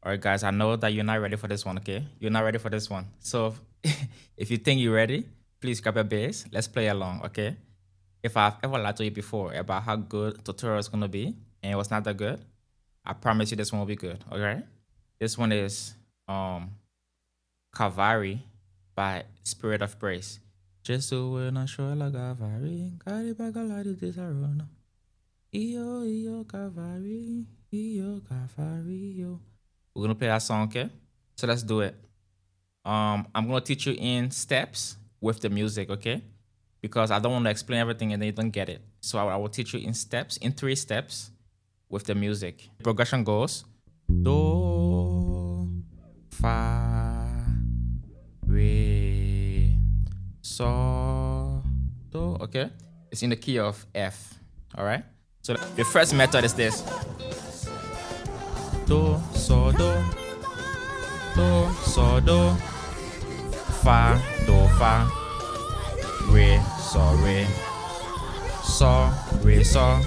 All right, guys, I know that you're not ready for this one, okay? You're not ready for this one. So if you think you're ready, please grab a bass. Let's play along, okay? If I've ever lied to you before about how good tutorial is going to be and it was not that good, I promise you this one will be good, okay? This one is Calvary by Spirit of Praise. Just so we're not sure like Calvary, Iyo Calvary, Iyo Calvary, yo. We're gonna play that song, okay? So let's do it. I'm gonna teach you in steps with the music, okay? Because I don't want to explain everything and then you don't get it. So I will teach you in steps, in 3 steps with the music. Progression goes do, fa, re, so, do, okay? It's in the key of F, all right? So the first method is this. Do, so, do, fa, do, fa, re, so, re, so, re, so,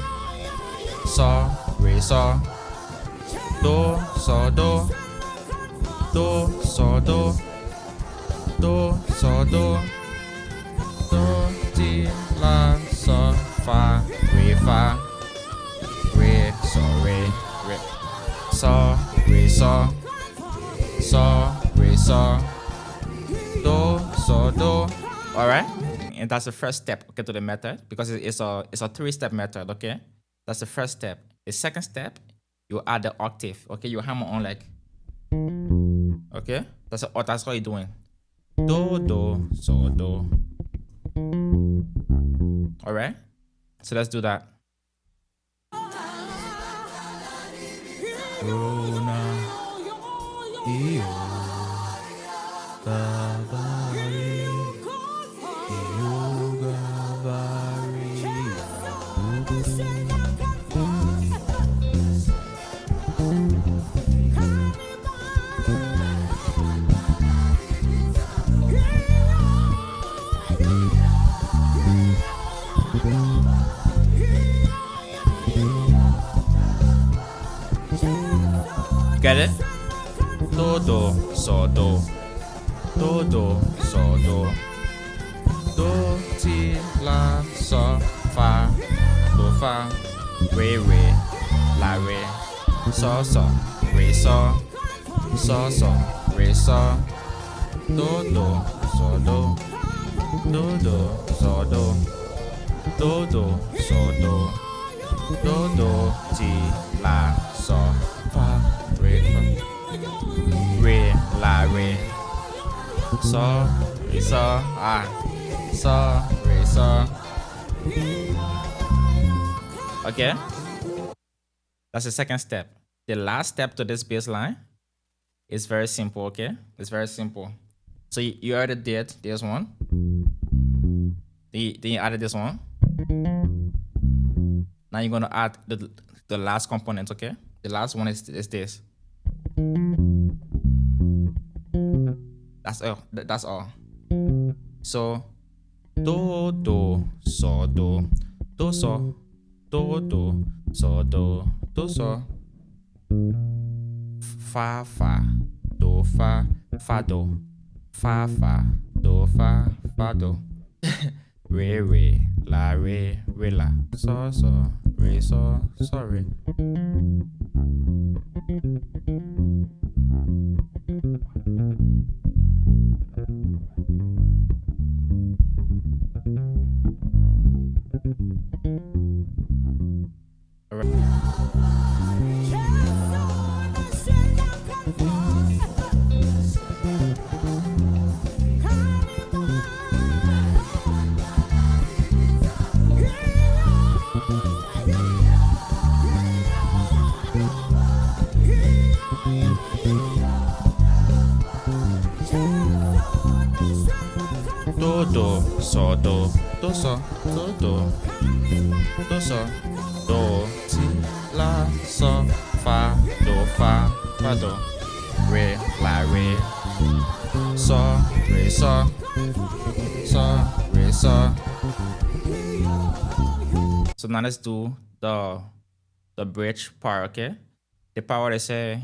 re, so, do, so, do, so, do, ti, la, so, fa, re, so, re, so, re, so, re, so, do. All right, and that's the first step, okay, to the method because it's a 3-step method, okay? That's the first step. The second step, you add the octave, okay? You hammer on like, okay? That's how you're doing. Do, so, do. All right, so let's do that. Get it? Do, so, do. Do, so, do. Do, ti, la, so, fa, do, fa, re, la, re, so, re, so, re, so, do, so, do. Do, so, do. Do, so, do. Do, ti, la, so, fa, re, la, re, so, re, so, re, so. Okay, that's the second step. The last step to this bass line is very simple, okay? It's very simple. So you already did this one. Then you added this one. Now you're gonna add the last component, okay? The last one is this. That's all. That's all. So do, so, do, so, do, so, so, fa, do, fa, do, fa, do, fa, do, re, la, so, re, so, re. Do, so, do, so, ti, la, so, fa, do, re, la, re, so, re, so, re, so. So now let's do the bridge part, okay? The part where they say